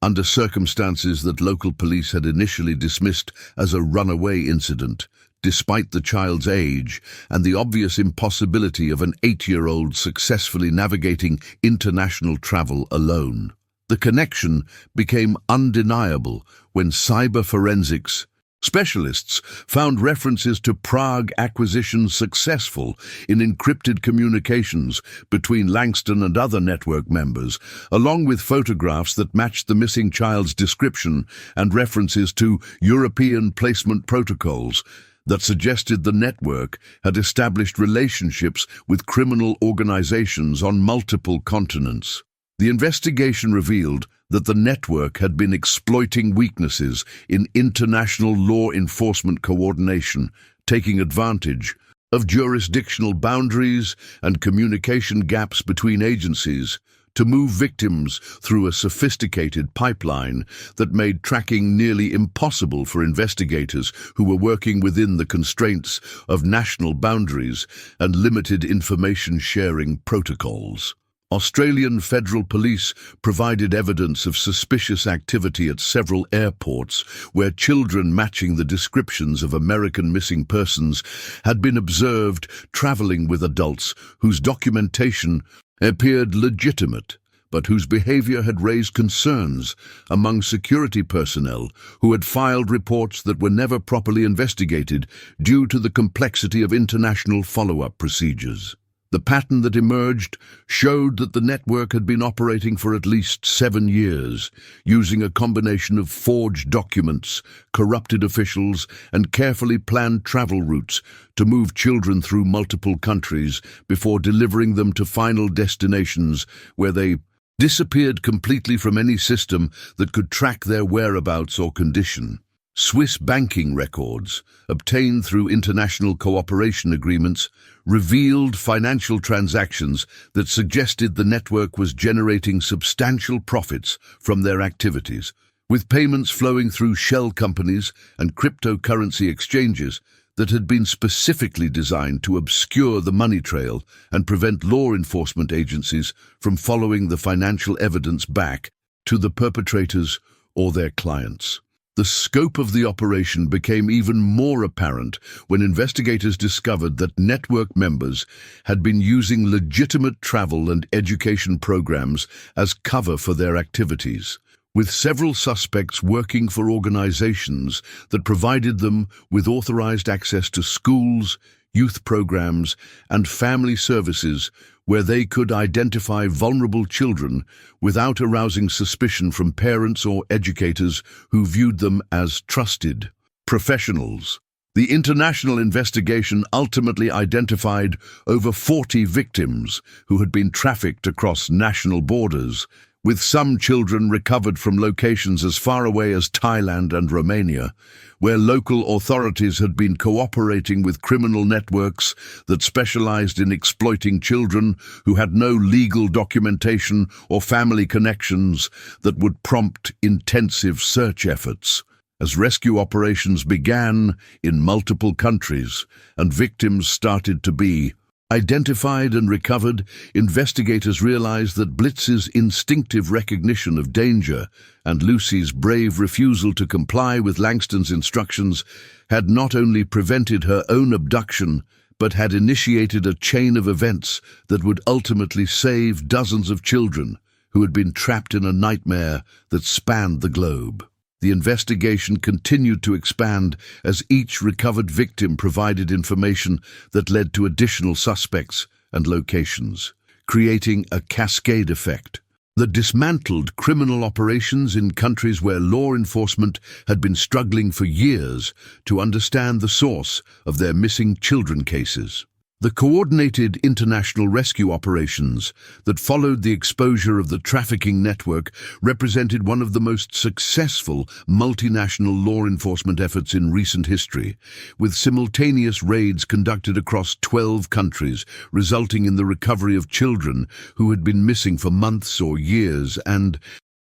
A: under circumstances that local police had initially dismissed as a runaway incident, despite the child's age and the obvious impossibility of an 8-year-old successfully navigating international travel alone. The connection became undeniable when cyber forensics specialists found references to Prague acquisitions successful in encrypted communications between Langston and other network members, along with photographs that matched the missing child's description and references to European placement protocols that suggested the network had established relationships with criminal organizations on multiple continents. The investigation revealed that the network had been exploiting weaknesses in international law enforcement coordination, taking advantage of jurisdictional boundaries and communication gaps between agencies to move victims through a sophisticated pipeline that made tracking nearly impossible for investigators who were working within the constraints of national boundaries and limited information-sharing protocols. Australian Federal Police provided evidence of suspicious activity at several airports where children matching the descriptions of American missing persons had been observed traveling with adults whose documentation appeared legitimate, but whose behavior had raised concerns among security personnel who had filed reports that were never properly investigated due to the complexity of international follow-up procedures. The pattern that emerged showed that the network had been operating for at least 7 years, using a combination of forged documents, corrupted officials, and carefully planned travel routes to move children through multiple countries before delivering them to final destinations where they disappeared completely from any system that could track their whereabouts or condition. Swiss banking records, obtained through international cooperation agreements, revealed financial transactions that suggested the network was generating substantial profits from their activities, with payments flowing through shell companies and cryptocurrency exchanges that had been specifically designed to obscure the money trail and prevent law enforcement agencies from following the financial evidence back to the perpetrators or their clients. The scope of the operation became even more apparent when investigators discovered that network members had been using legitimate travel and education programs as cover for their activities, with several suspects working for organizations that provided them with authorized access to schools, youth programs, and family services where they could identify vulnerable children without arousing suspicion from parents or educators who viewed them as trusted professionals. The international investigation ultimately identified over 40 victims who had been trafficked across national borders, with some children recovered from locations as far away as Thailand and Romania, where local authorities had been cooperating with criminal networks that specialized in exploiting children who had no legal documentation or family connections that would prompt intensive search efforts. As rescue operations began in multiple countries and victims started to be identified and recovered, investigators realized that Blitz's instinctive recognition of danger and Lucy's brave refusal to comply with Langston's instructions had not only prevented her own abduction, but had initiated a chain of events that would ultimately save dozens of children who had been trapped in a nightmare that spanned the globe. The investigation continued to expand as each recovered victim provided information that led to additional suspects and locations, creating a cascade effect. The dismantled criminal operations in countries where law enforcement had been struggling for years to understand the source of their missing children cases. The coordinated international rescue operations that followed the exposure of the trafficking network represented one of the most successful multinational law enforcement efforts in recent history, with simultaneous raids conducted across 12 countries, resulting in the recovery of children who had been missing for months or years and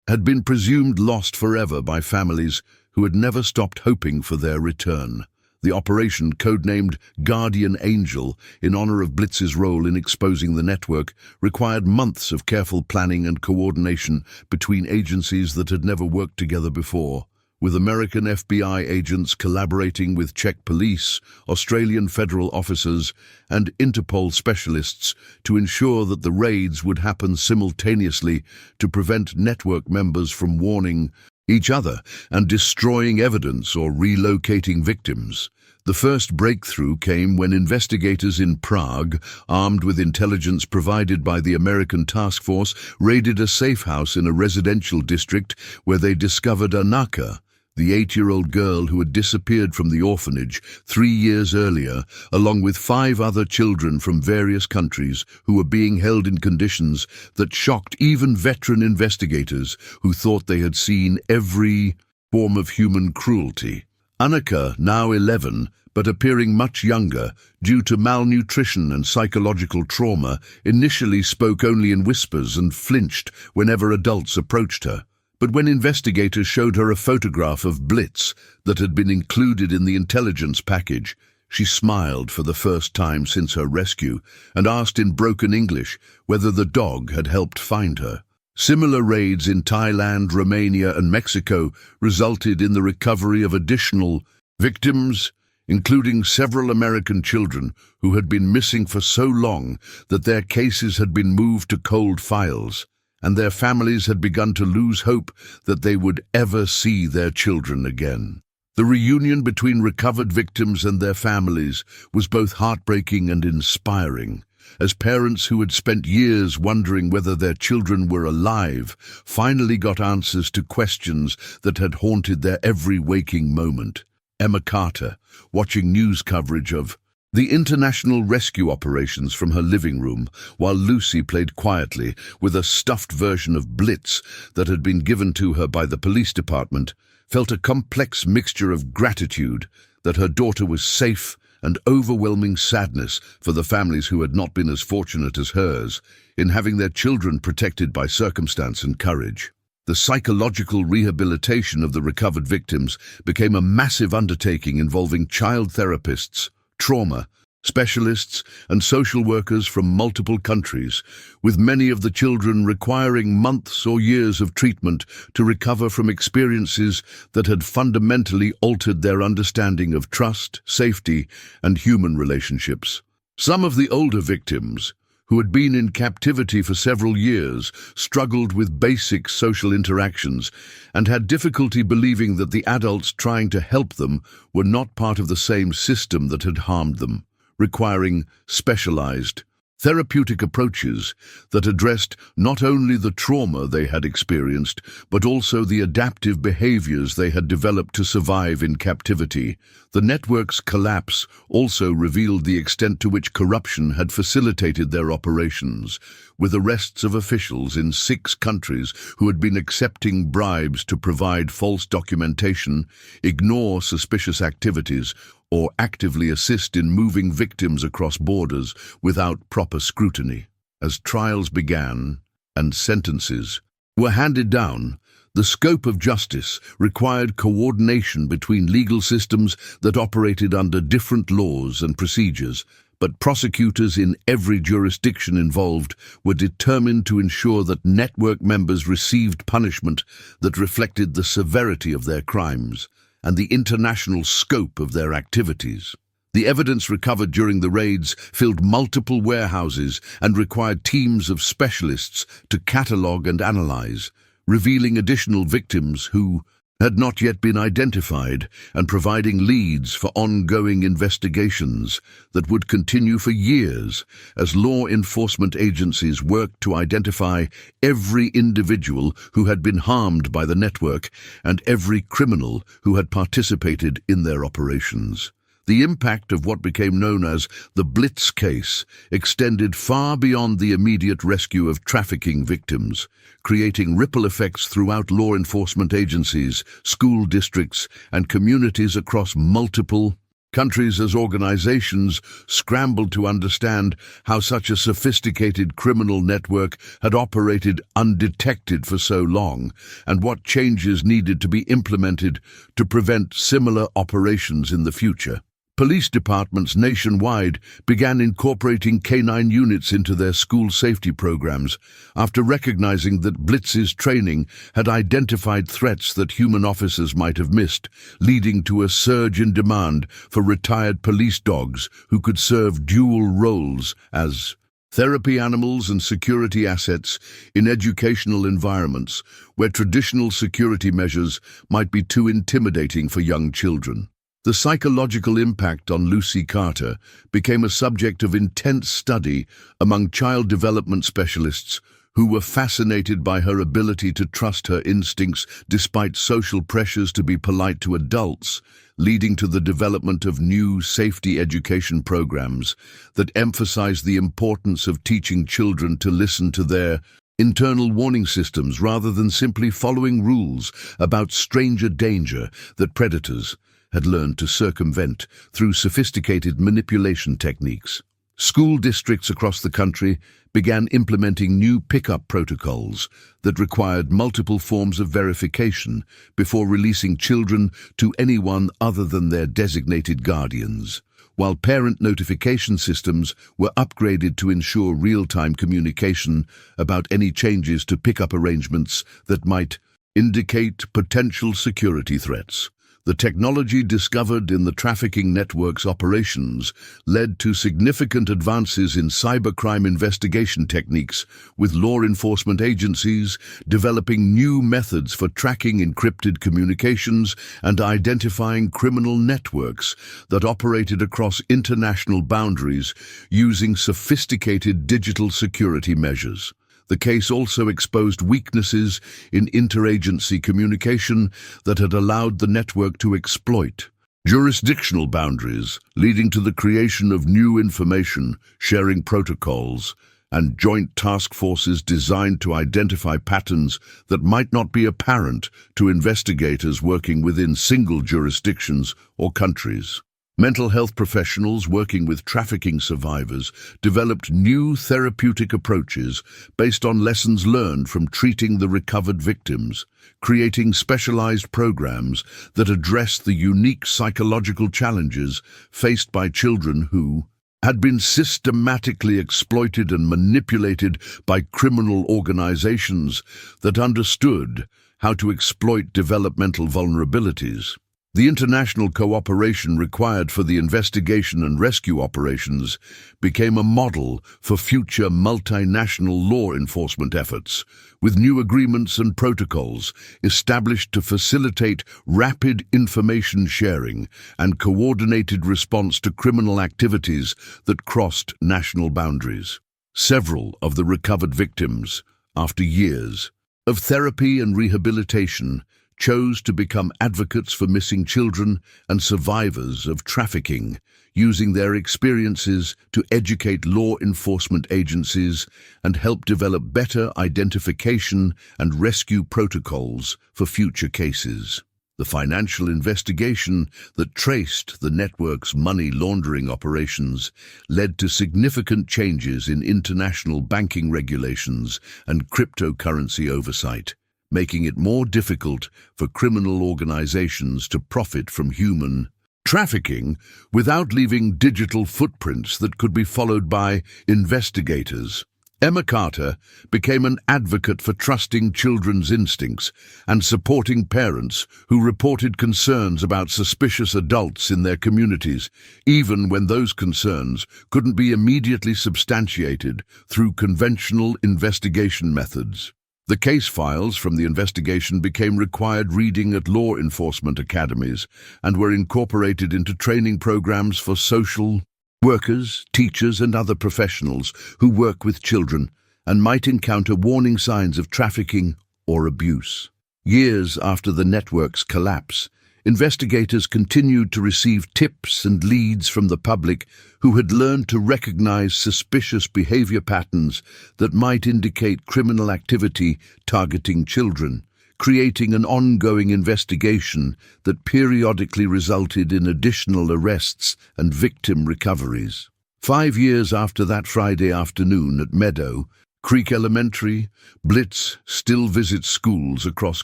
A: had been presumed lost forever by families who had never stopped hoping for their return. The operation, codenamed Guardian Angel in honor of Blitz's role in exposing the network, required months of careful planning and coordination between agencies that had never worked together before, with American FBI agents collaborating with Czech police, Australian federal officers, and Interpol specialists to ensure that the raids would happen simultaneously to prevent network members from warning each other and destroying evidence or relocating victims. The first breakthrough came when investigators in Prague, armed with intelligence provided by the American task force, raided a safe house in a residential district where they discovered Anaka, the 8-year-old girl who had disappeared from the orphanage 3 years earlier, along with 5 other children from various countries who were being held in conditions that shocked even veteran investigators who thought they had seen every form of human cruelty. Anaka, now 11, but appearing much younger due to malnutrition and psychological trauma, initially spoke only in whispers and flinched whenever adults approached her. But when investigators showed her a photograph of Blitz that had been included in the intelligence package, she smiled for the first time since her rescue and asked in broken English whether the dog had helped find her. Similar raids in Thailand, Romania, and Mexico resulted in the recovery of additional victims, including several American children who had been missing for so long that their cases had been moved to cold files, and their families had begun to lose hope that they would ever see their children again. The reunion between recovered victims and their families was both heartbreaking and inspiring, as parents who had spent years wondering whether their children were alive finally got answers to questions that had haunted their every waking moment. Emma Carter, watching news coverage of the international rescue operations from her living room, while Lucy played quietly with a stuffed version of Blitz that had been given to her by the police department, felt a complex mixture of gratitude that her daughter was safe and overwhelming sadness for the families who had not been as fortunate as hers in having their children protected by circumstance and courage. The psychological rehabilitation of the recovered victims became a massive undertaking involving child therapists, trauma specialists, and social workers from multiple countries, with many of the children requiring months or years of treatment to recover from experiences that had fundamentally altered their understanding of trust, safety, and human relationships. Some of the older victims, who had been in captivity for several years, struggled with basic social interactions and had difficulty believing that the adults trying to help them were not part of the same system that had harmed them, requiring specialized, therapeutic approaches that addressed not only the trauma they had experienced, but also the adaptive behaviors they had developed to survive in captivity. The network's collapse also revealed the extent to which corruption had facilitated their operations, with arrests of officials in 6 countries who had been accepting bribes to provide false documentation, ignore suspicious activities, or actively assist in moving victims across borders without proper scrutiny. As trials began and sentences were handed down, the scope of justice required coordination between legal systems that operated under different laws and procedures, but prosecutors in every jurisdiction involved were determined to ensure that network members received punishment that reflected the severity of their crimes and the international scope of their activities. The evidence recovered during the raids filled multiple warehouses and required teams of specialists to catalogue and analyze, revealing additional victims who had not yet been identified and providing leads for ongoing investigations that would continue for years as law enforcement agencies worked to identify every individual who had been harmed by the network and every criminal who had participated in their operations. The impact of what became known as the Blitz case extended far beyond the immediate rescue of trafficking victims, creating ripple effects throughout law enforcement agencies, school districts, and communities across multiple countries as organizations scrambled to understand how such a sophisticated criminal network had operated undetected for so long, and what changes needed to be implemented to prevent similar operations in the future. Police departments nationwide began incorporating canine units into their school safety programs after recognizing that Blitz's training had identified threats that human officers might have missed, leading to a surge in demand for retired police dogs who could serve dual roles as therapy animals and security assets in educational environments where traditional security measures might be too intimidating for young children. The psychological impact on Lucy Carter became a subject of intense study among child development specialists who were fascinated by her ability to trust her instincts despite social pressures to be polite to adults, leading to the development of new safety education programs that emphasize the importance of teaching children to listen to their internal warning systems rather than simply following rules about stranger danger that predators had learned to circumvent through sophisticated manipulation techniques. School districts across the country began implementing new pickup protocols that required multiple forms of verification before releasing children to anyone other than their designated guardians, while parent notification systems were upgraded to ensure real-time communication about any changes to pickup arrangements that might indicate potential security threats. The technology discovered in the trafficking network's operations led to significant advances in cybercrime investigation techniques, with law enforcement agencies developing new methods for tracking encrypted communications and identifying criminal networks that operated across international boundaries using sophisticated digital security measures. The case also exposed weaknesses in interagency communication that had allowed the network to exploit jurisdictional boundaries, leading to the creation of new information sharing protocols and joint task forces designed to identify patterns that might not be apparent to investigators working within single jurisdictions or countries. Mental health professionals working with trafficking survivors developed new therapeutic approaches based on lessons learned from treating the recovered victims, creating specialized programs that address the unique psychological challenges faced by children who had been systematically exploited and manipulated by criminal organizations that understood how to exploit developmental vulnerabilities. The international cooperation required for the investigation and rescue operations became a model for future multinational law enforcement efforts, with new agreements and protocols established to facilitate rapid information sharing and coordinated response to criminal activities that crossed national boundaries. Several of the recovered victims, after years of therapy and rehabilitation, chose to become advocates for missing children and survivors of trafficking, using their experiences to educate law enforcement agencies and help develop better identification and rescue protocols for future cases. The financial investigation that traced the network's money laundering operations led to significant changes in international banking regulations and cryptocurrency oversight, making it more difficult for criminal organizations to profit from human trafficking without leaving digital footprints that could be followed by investigators. Emma Carter became an advocate for trusting children's instincts and supporting parents who reported concerns about suspicious adults in their communities, even when those concerns couldn't be immediately substantiated through conventional investigation methods. The case files from the investigation became required reading at law enforcement academies and were incorporated into training programs for social workers, teachers, and other professionals who work with children and might encounter warning signs of trafficking or abuse. Years after the network's collapse, investigators continued to receive tips and leads from the public who had learned to recognize suspicious behavior patterns that might indicate criminal activity targeting children, creating an ongoing investigation that periodically resulted in additional arrests and victim recoveries. 5 years after that Friday afternoon at Meadow Creek Elementary, Blitz still visits schools across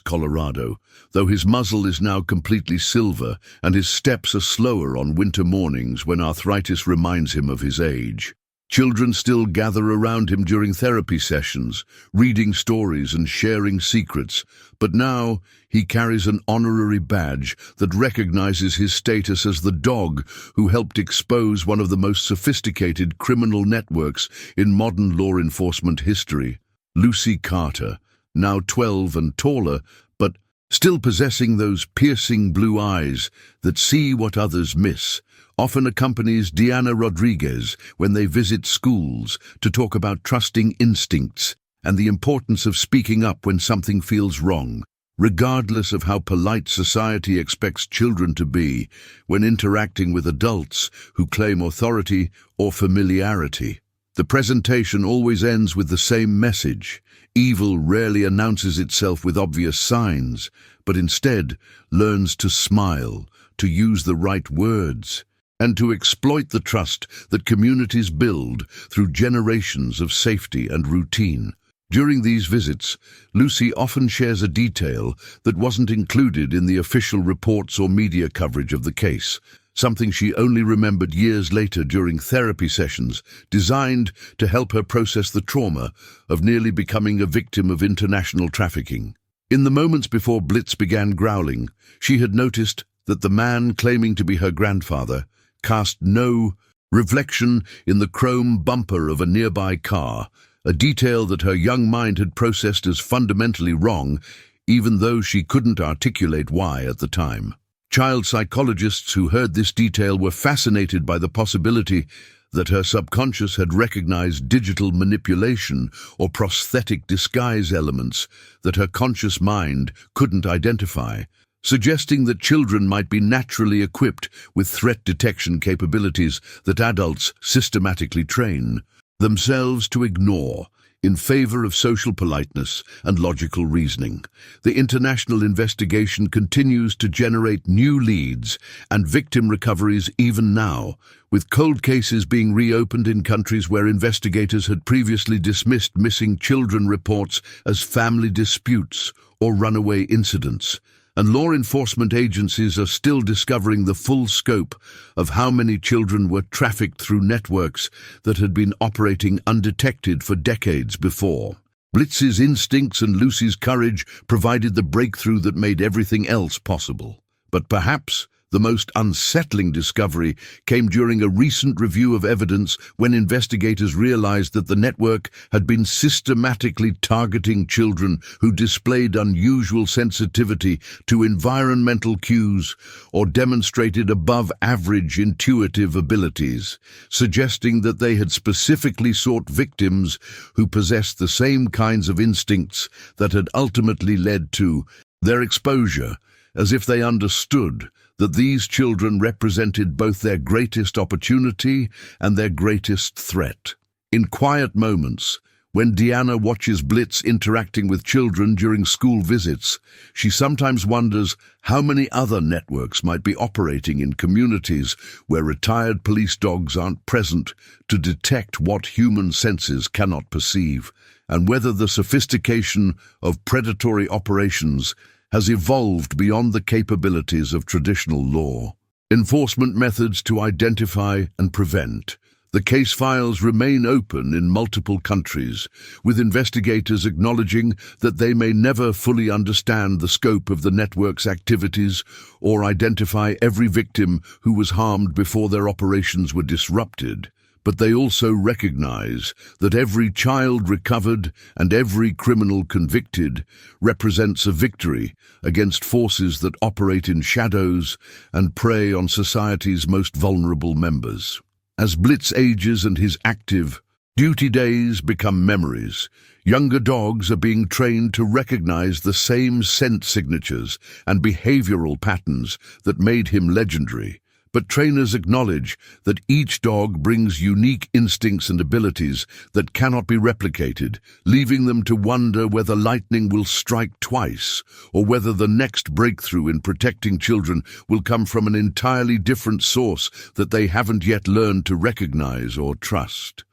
A: Colorado, though his muzzle is now completely silver and his steps are slower on winter mornings when arthritis reminds him of his age. Children still gather around him during therapy sessions, reading stories and sharing secrets, but now he carries an honorary badge that recognizes his status as the dog who helped expose one of the most sophisticated criminal networks in modern law enforcement history. Lucy Carter, now 12 and taller, but still possessing those piercing blue eyes that see what others miss, often accompanies Diana Rodriguez when they visit schools to talk about trusting instincts and the importance of speaking up when something feels wrong, regardless of how polite society expects children to be when interacting with adults who claim authority or familiarity. The presentation always ends with the same message. Evil rarely announces itself with obvious signs, but instead learns to smile, to use the right words, and to exploit the trust that communities build through generations of safety and routine. During these visits, Lucy often shares a detail that wasn't included in the official reports or media coverage of the case, something she only remembered years later during therapy sessions designed to help her process the trauma of nearly becoming a victim of international trafficking. In the moments before Blitz began growling, she had noticed that the man claiming to be her grandfather cast no reflection in the chrome bumper of a nearby car, a detail that her young mind had processed as fundamentally wrong, even though she couldn't articulate why at the time. Child psychologists who heard this detail were fascinated by the possibility that her subconscious had recognized digital manipulation or prosthetic disguise elements that her conscious mind couldn't identify, suggesting that children might be naturally equipped with threat detection capabilities that adults systematically train themselves to ignore in favor of social politeness and logical reasoning. The international investigation continues to generate new leads and victim recoveries even now, with cold cases being reopened in countries where investigators had previously dismissed missing children reports as family disputes or runaway incidents. And law enforcement agencies are still discovering the full scope of how many children were trafficked through networks that had been operating undetected for decades before. Blitz's instincts and Lucy's courage provided the breakthrough that made everything else possible. But perhaps the most unsettling discovery came during a recent review of evidence when investigators realized that the network had been systematically targeting children who displayed unusual sensitivity to environmental cues or demonstrated above-average intuitive abilities, suggesting that they had specifically sought victims who possessed the same kinds of instincts that had ultimately led to their exposure, as if they understood that these children represented both their greatest opportunity and their greatest threat. In quiet moments, when Deanna watches Blitz interacting with children during school visits, she sometimes wonders how many other networks might be operating in communities where retired police dogs aren't present to detect what human senses cannot perceive, and whether the sophistication of predatory operations has evolved beyond the capabilities of traditional law enforcement methods to identify and prevent. The case files remain open in multiple countries, with investigators acknowledging that they may never fully understand the scope of the network's activities or identify every victim who was harmed before their operations were disrupted. But they also recognize that every child recovered and every criminal convicted represents a victory against forces that operate in shadows and prey on society's most vulnerable members. As Blitz ages and his active duty days become memories, younger dogs are being trained to recognize the same scent signatures and behavioral patterns that made him legendary. But trainers acknowledge that each dog brings unique instincts and abilities that cannot be replicated, leaving them to wonder whether lightning will strike twice, or whether the next breakthrough in protecting children will come from an entirely different source that they haven't yet learned to recognize or trust.